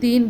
3